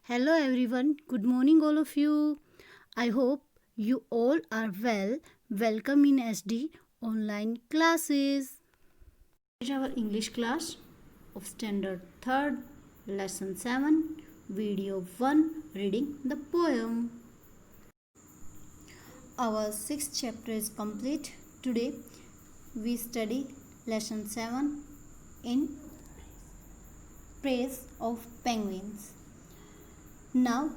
Hello everyone, good morning all of you. I hope you all are well. Welcome in SD online classes. This is our English class of standard 3rd, lesson 7, video 1, reading the poem. Our 6th chapter is complete. Today we study lesson 7 in praise of penguins. Now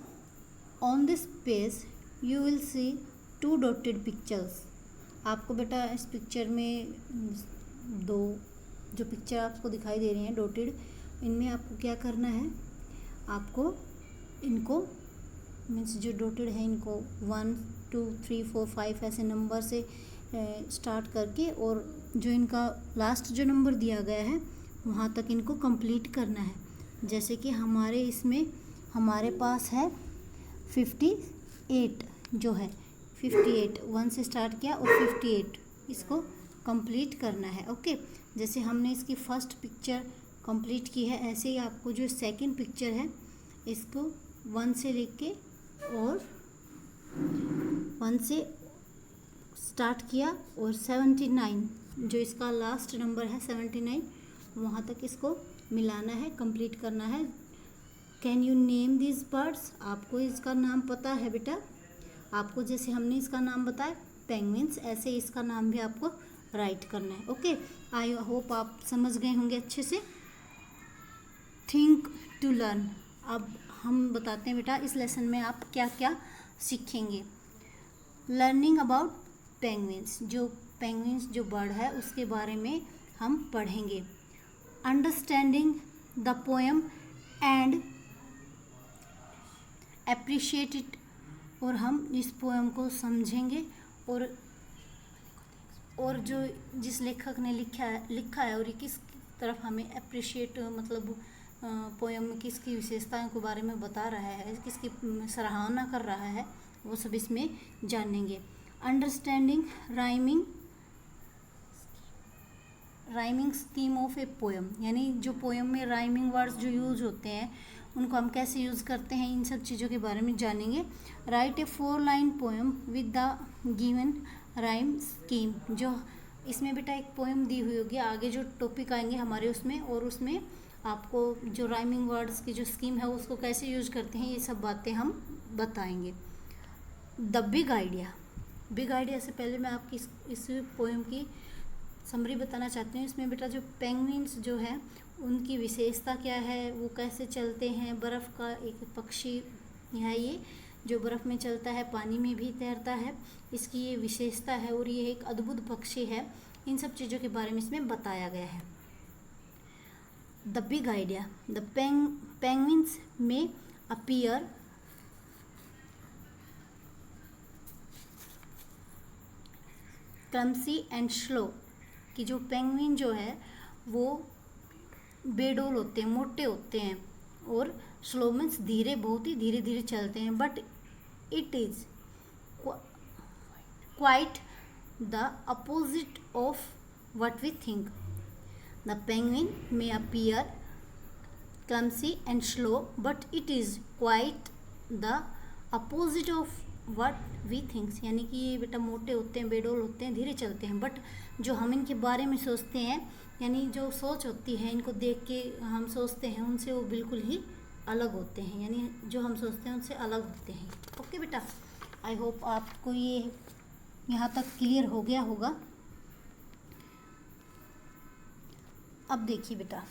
on this page you will see two dotted pictures. आपको बेटा इस picture में दो जो picture आपको दिखाई दे रही हैं डॉटेड, इनमें आपको क्या करना है, आपको इनको मीन्स जो डॉटेड है इनको 1 2 3 4 5 ऐसे नंबर से स्टार्ट करके और जो इनका लास्ट जो नंबर दिया गया है वहाँ तक इनको कंप्लीट करना है। जैसे कि हमारे पास है 58 जो है 58 1 से स्टार्ट किया और 58 इसको कंप्लीट करना है। ओके, जैसे हमने इसकी फर्स्ट पिक्चर कंप्लीट की है ऐसे ही आपको जो सेकंड पिक्चर है इसको 1 से लेके और 1 से स्टार्ट किया और 79 जो इसका लास्ट नंबर है 79 वहाँ तक इसको मिलाना है, कंप्लीट करना है। Can you name this birds? आपको इसका नाम पता है बेटा? आपको जैसे हमने इसका नाम बताया पेंगुइन्स, ऐसे इसका नाम भी आपको राइट करना है। ओके, आई होप आप समझ गए होंगे अच्छे से। Think to learn. अब हम बताते हैं बेटा इस लेसन में आप क्या क्या सीखेंगे। लर्निंग अबाउट पेंगुइन्स, जो पेंगुइन्स जो बर्ड है उसके बारे में हम पढ़ेंगे। Understanding the poem and appreciate it, और हम इस पोएम को समझेंगे और जो जिस लेखक ने लिखा है और किस तरफ हमें अप्रिशिएट मतलब पोएम में किसकी विशेषताओं के बारे में बता रहा है, किसकी सराहना कर रहा है, वो सब इसमें जानेंगे। Understanding rhyming scheme of a poem, यानी जो पोएम में राइमिंग वर्ड्स जो यूज होते हैं उनको हम कैसे यूज़ करते हैं, इन सब चीज़ों के बारे में जानेंगे। Right A 4 line poem with the given rhyme scheme, जो इसमें बेटा एक पोएम दी हुई होगी, आगे जो टॉपिक आएंगे हमारे उसमें, और उसमें आपको जो राइमिंग वर्ड्स की जो स्कीम है उसको कैसे यूज करते हैं ये सब बातें हम बताएंगे। द बिग आइडिया से पहले मैं आपकी इस पोएम की समरी बताना चाहती हूँ। इसमें बेटा जो पेंगुइन्स जो है उनकी विशेषता क्या है, वो कैसे चलते हैं, बर्फ़ का एक पक्षी है ये जो बर्फ़ में चलता है, पानी में भी तैरता है, इसकी ये विशेषता है और ये एक अद्भुत पक्षी है। इन सब चीज़ों के बारे में इसमें बताया गया है। The big idea, the penguins में अपीयर क्लमसी एंड स्लो, कि जो पेंगुइन जो है वो बेडोल होते हैं, मोटे होते हैं, और स्लो मीन्स धीरे, बहुत ही धीरे धीरे चलते हैं। But it is quite the opposite of what we think. The penguin may appear clumsy and slow but it is quite the opposite of what we thinks, यानी कि ये बेटा मोटे होते हैं, बेडोल होते हैं, धीरे चलते हैं, बट जो हम इनके बारे में सोचते हैं, यानी जो सोच होती है इनको देख के हम सोचते हैं उनसे वो बिल्कुल ही अलग होते हैं, यानी जो हम सोचते हैं उनसे अलग होते हैं। ओके बेटा, आई होप आपको ये यहाँ तक क्लियर हो गया होगा। अब देखिए बेटा,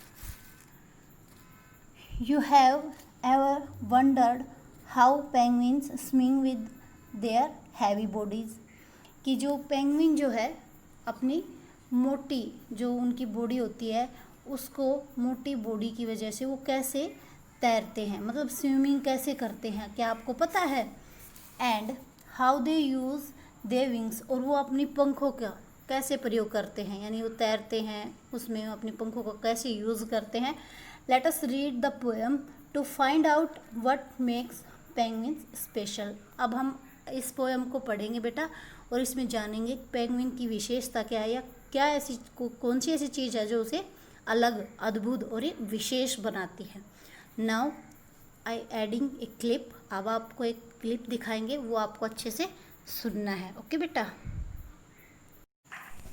you have ever wondered how penguins swim with their heavy bodies, कि जो पेंगुइन जो है अपनी मोटी जो उनकी बॉडी होती है उसको मोटी बॉडी की वजह से वो कैसे तैरते हैं, मतलब स्विमिंग कैसे करते हैं, क्या आपको पता है? And how they use their wings, और वो अपनी पंखों का कैसे प्रयोग करते हैं, यानी वो तैरते हैं उसमें अपने पंखों को कैसे यूज़ करते हैं। Let us read the poem to find out what makes penguins special. अब हम इस पोएम को पढ़ेंगे बेटा और इसमें जानेंगे पेंगुइन की विशेषता क्या है, या क्या ऐसी कौन सी ऐसी चीज़ है जो उसे अलग, अद्भुत और विशेष बनाती है। Now I adding A clip. अब आपको एक क्लिप दिखाएंगे, वो आपको अच्छे से सुनना है। ओके बेटा।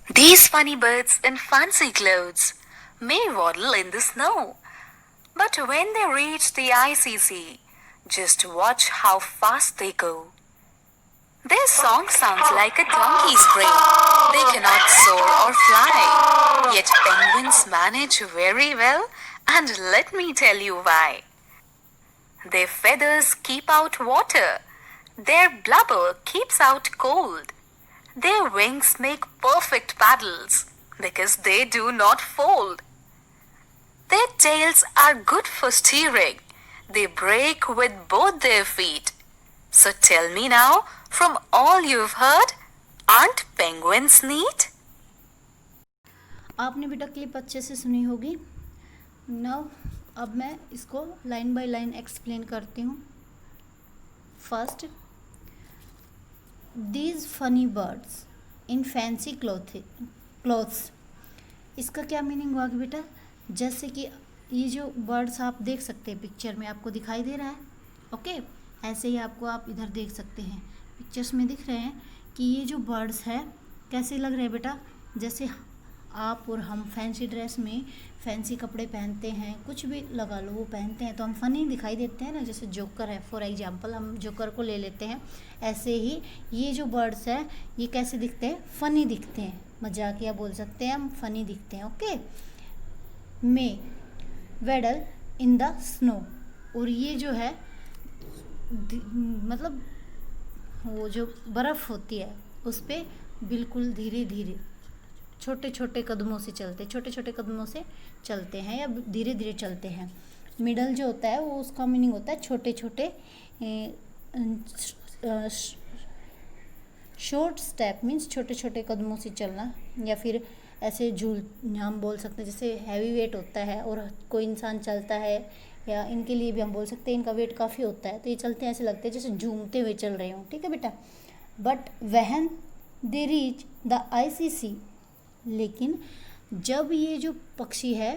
These funny birds in fancy clothes may waddle in the snow, but when they reach the icy sea, just watch how fast they go. Their song sounds like a donkey's bray. They cannot soar or fly, yet penguins manage very well, and let me tell you why. Their feathers keep out water. Their blubber keeps out cold. Their wings make perfect paddles because they do not fold. Their tails are good for steering. They break with both their feet. So tell me now, from all you've heard, aren't penguins neat? आपने बेटा clip अच्छे से सुनी होगी। Now अब मैं इसको line by line explain करती हूँ। First, these funny birds in fancy clothes. इसका क्या मीनिंग हुआ कि बेटा, जैसे कि ये जो बर्ड्स आप देख सकते हैं पिक्चर में, आपको दिखाई दे रहा है। ओके, ऐसे ही आपको आप इधर देख सकते हैं, पिक्चर्स में दिख रहे हैं कि ये जो बर्ड्स है कैसे लग रहे हैं बेटा, जैसे आप और हम फैंसी ड्रेस में फैंसी कपड़े पहनते हैं, कुछ भी लगा लो वो पहनते हैं तो हम फ़नी दिखाई देते हैं ना। जैसे जोकर है, फॉर एग्जांपल हम जोकर को ले लेते हैं। ऐसे ही ये जो बर्ड्स हैं ये कैसे दिखते हैं, फ़नी दिखते हैं, मजाकिया बोल सकते हैं हम, फ़नी दिखते हैं। Okay, may waddle in the snow, और ये जो है मतलब वो जो बर्फ़ होती है उस पर बिल्कुल धीरे धीरे छोटे छोटे कदमों से चलते हैं या धीरे धीरे चलते हैं। मिडल जो होता है वो उसका मीनिंग होता है छोटे छोटे शॉर्ट स्टेप मीन्स छोटे छोटे कदमों से चलना, या फिर ऐसे हम बोल सकते हैं जैसे हैवी वेट होता है और कोई इंसान चलता है, या इनके लिए भी हम बोल सकते हैं इनका वेट काफ़ी होता है तो ये चलते हैं ऐसे लगते हैं जैसे झूमते हुए चल रहे हों। ठीक है बेटा। But when they reach the IC, लेकिन जब ये जो पक्षी है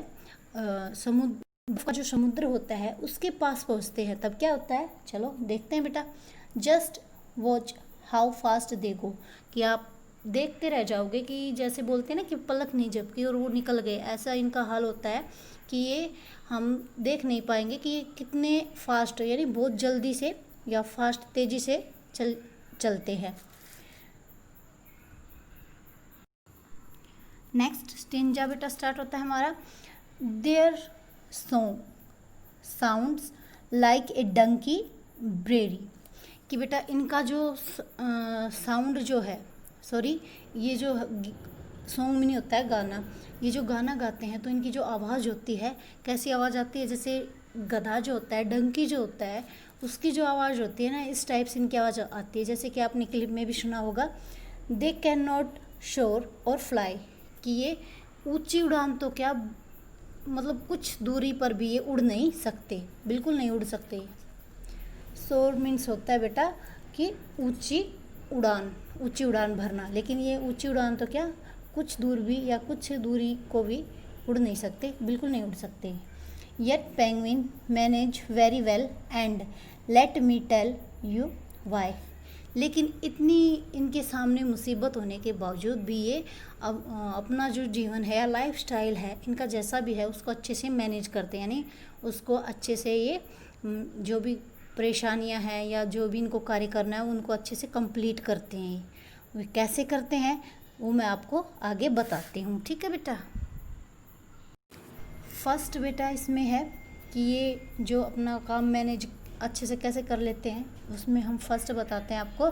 समुद्र का जो समुद्र होता है उसके पास पहुंचते हैं तब क्या होता है, चलो देखते हैं बेटा। जस्ट वॉच हाउ फास्ट दे गो, कि आप देखते रह जाओगे कि जैसे बोलते हैं ना कि पलक नहीं झपकी और वो निकल गए, ऐसा इनका हाल होता है कि ये हम देख नहीं पाएंगे कि ये कितने फास्ट, यानी बहुत जल्दी से या फास्ट तेज़ी से चलते हैं। नेक्स्ट स्टेंजा बेटा स्टार्ट होता है हमारा। Their song sounds like a donkey bray, कि बेटा इनका जो साउंड जो है, सॉरी ये जो सॉन्ग में नहीं होता है गाना, ये जो गाना गाते हैं तो इनकी जो आवाज़ होती है कैसी आवाज़ आती है, जैसे गधा जो होता है, डंकी जो होता है उसकी जो आवाज़ होती है ना, इस टाइप से इनकी आवाज़ आती है। जैसे कि आपने क्लिप में भी सुना होगा, दे कैन नॉट शोर और फ्लाई, कि ये ऊंची उड़ान तो क्या मतलब कुछ दूरी पर भी ये उड़ नहीं सकते, बिल्कुल नहीं उड़ सकते। सोर मीन्स होता है बेटा कि ऊंची उड़ान भरना, लेकिन ये ऊंची उड़ान तो क्या कुछ दूर भी या कुछ दूरी को भी उड़ नहीं सकते, बिल्कुल नहीं उड़ सकते। Yet penguin manage very well and let me tell you why, लेकिन इतनी इनके सामने मुसीबत होने के बावजूद भी ये अपना जो जीवन है या लाइफ स्टाइल है इनका जैसा भी है उसको अच्छे से मैनेज करते हैं, यानी उसको अच्छे से ये जो भी परेशानियां हैं या जो भी इनको कार्य करना है उनको अच्छे से कंप्लीट करते हैं। वो कैसे करते हैं वो मैं आपको आगे बताती हूँ। ठीक है बेटा। फर्स्ट बेटा इसमें है कि ये जो अपना काम मैनेज अच्छे से कैसे कर लेते हैं, उसमें हम फर्स्ट बताते हैं आपको।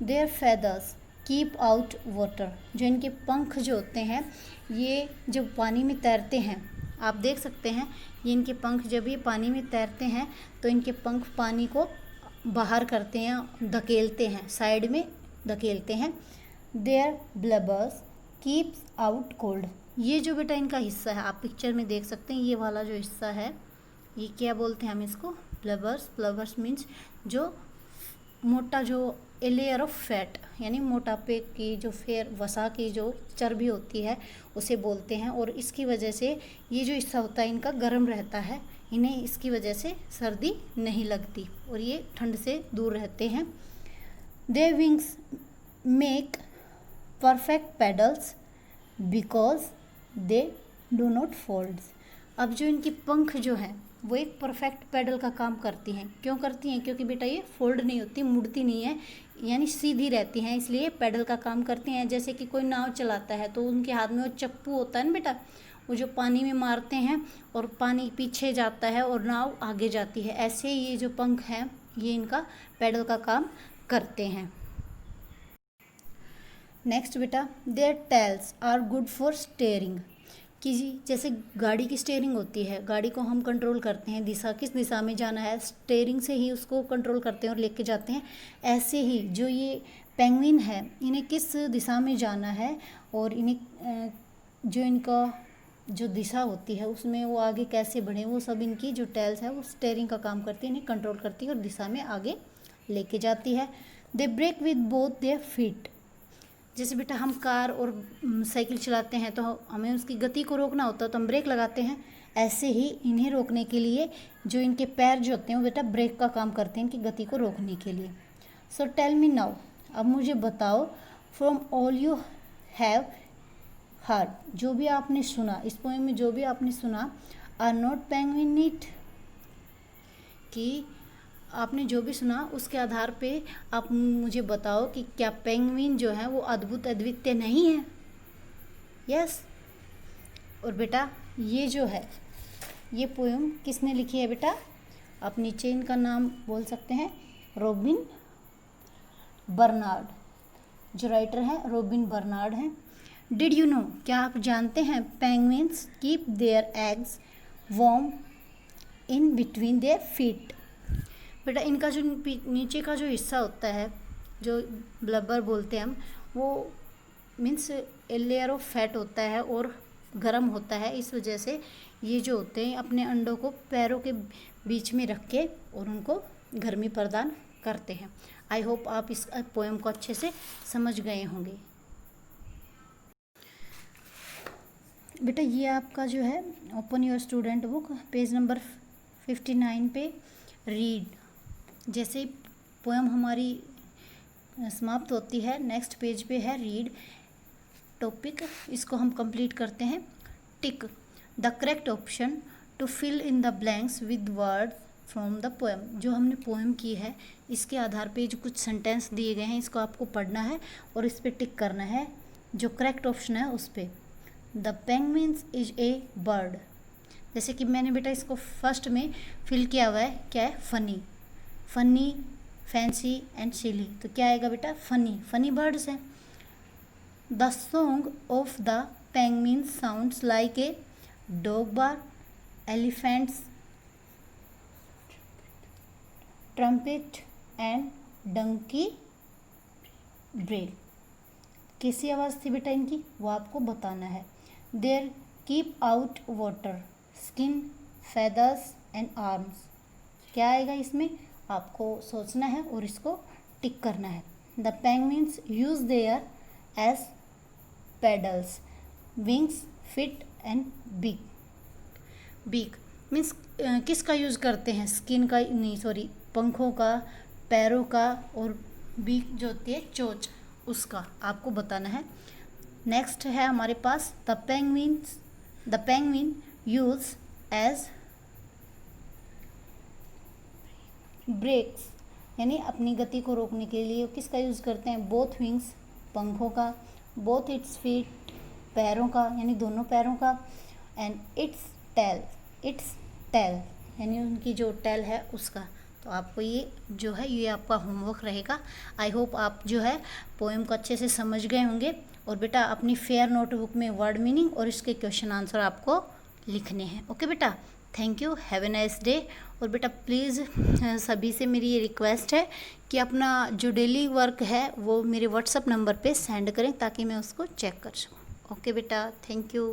Their feathers keep out water, जो इनके पंख जो होते हैं ये जब पानी में तैरते हैं, आप देख सकते हैं ये इनके पंख जब ये पानी में तैरते हैं तो इनके पंख पानी को बाहर करते हैं, धकेलते हैं, साइड में धकेलते हैं। देयर ब्लबर्स कीप्स आउट कोल्ड, ये जो बेटा इनका हिस्सा है आप पिक्चर में देख सकते हैं, ये वाला जो हिस्सा है ये क्या बोलते हैं हम इसको, ब्लबर्स। ब्लबर्स मीन्स जो मोटा जो ए लेयर ऑफ फैट, यानी मोटापे की जो वसा की जो चर्बी होती है उसे बोलते हैं, और इसकी वजह से ये जो हिस्सा होता है इनका गर्म रहता है, इन्हें इसकी वजह से सर्दी नहीं लगती और ये ठंड से दूर रहते हैं। Their wings make perfect pedals because they do not fold. अब जो इनकी पंख जो है वो एक परफेक्ट पेडल का काम करती हैं। क्यों करती हैं? क्योंकि बेटा ये फोल्ड नहीं होती, मुड़ती नहीं है, यानी सीधी रहती हैं, इसलिए पेडल का काम करती हैं। जैसे कि कोई नाव चलाता है तो उनके हाथ में वो चप्पू होता है ना बेटा, वो जो पानी में मारते हैं और पानी पीछे जाता है और नाव आगे जाती है। ऐसे ये जो पंख हैं ये इनका पेडल का काम करते हैं। नेक्स्ट बेटा, their tails are good for steering. कि जैसे गाड़ी की स्टेयरिंग होती है, गाड़ी को हम कंट्रोल करते हैं, दिशा किस दिशा में जाना है, स्टेयरिंग से ही उसको कंट्रोल करते हैं और लेके जाते हैं। ऐसे ही जो ये पेंगुइन है इन्हें किस दिशा में जाना है और इन्हें जो इनका जो दिशा होती है उसमें वो आगे कैसे बढ़े, वो सब इनकी जो टेल्स है वो स्टेयरिंग का काम करती है, इन्हें कंट्रोल करती है और दिशा में आगे लेके जाती है। They brake with both their feet. जैसे बेटा हम कार और साइकिल चलाते हैं तो हमें उसकी गति को रोकना होता है तो हम ब्रेक लगाते हैं। ऐसे ही इन्हें रोकने के लिए जो इनके पैर जो होते हैं वो बेटा ब्रेक का काम करते हैं इनकी गति को रोकने के लिए। सो टेल मी नाउ, अब मुझे बताओ, from all you have heard, जो भी आपने सुना इस पोएम में, जो भी आपने सुना, आर नॉट पेंगुइन नीट, कि आपने जो भी सुना उसके आधार पे आप मुझे बताओ कि क्या पेंगुइन जो है वो अद्भुत अद्वितीय नहीं है? यस। और बेटा ये जो है ये पोएम किसने लिखी है बेटा? आप नीचे इनका नाम बोल सकते हैं, रॉबिन बर्नार्ड, जो राइटर हैं रॉबिन बर्नार्ड हैं। डिड यू नो, क्या आप जानते हैं, penguins keep their eggs warm in between their feet. बेटा इनका जो नीचे का जो हिस्सा होता है, जो ब्लबर बोलते हैं हम, वो means a layer of fat होता है और गर्म होता है। इस वजह से ये जो होते हैं अपने अंडों को पैरों के बीच में रख के और उनको गर्मी प्रदान करते हैं। आई होप आप इस पोएम को अच्छे से समझ गए होंगे। बेटा ये आपका जो है open your student book page number 59 पे रीड। जैसे पोएम हमारी समाप्त होती है नेक्स्ट पेज पे है रीड टॉपिक, इसको हम कंप्लीट करते हैं। Tick the correct option to fill in the blanks with word from the poem. जो हमने पोएम की है इसके आधार पे जो कुछ सेंटेंस दिए गए हैं इसको आपको पढ़ना है और इस पर टिक करना है जो करेक्ट ऑप्शन है उस पर। The penguins is a bird. जैसे कि मैंने बेटा इसको फर्स्ट में फिल किया हुआ है, क्या है, funny, funny, fancy and silly, तो क्या आएगा बेटा, फनी, फनी बर्ड्स हैं। The song of the penguin sounds like a dog bar, elephants trumpet and donkey bray. कैसी आवाज़ थी बेटा इनकी वो आपको बताना है। Their keep out water, skin, feathers and arms, क्या आएगा इसमें आपको सोचना है और इसको टिक करना है। The penguins use their as paddles, wings, feet and beak. Beak means किसका यूज़ करते हैं, स्किन का नहीं, सॉरी, पंखों का, पैरों का, और बीक जो होती है चोंच, उसका आपको बताना है। नेक्स्ट है हमारे पास the penguin use as brakes, यानी अपनी गति को रोकने के लिए किसका यूज़ करते हैं, बोथ विंग्स, पंखों का, बोथ इट्स फीट, पैरों का, यानी दोनों पैरों का, एंड इट्स टेल, यानी उनकी जो टेल है उसका। तो आपको ये जो है ये आपका होमवर्क रहेगा। आई होप आप जो है पोएम को अच्छे से समझ गए होंगे। और बेटा अपनी फेयर नोटबुक में वर्ड मीनिंग और इसके क्वेश्चन आंसर आपको लिखने हैं। ओके बेटा, thank you, have a nice day. और बेटा प्लीज़ सभी से मेरी ये रिक्वेस्ट है कि अपना जो डेली वर्क है वो मेरे व्हाट्सअप नंबर पे सेंड करें ताकि मैं उसको चेक कर सकूँ। ओके बेटा, थैंक यू।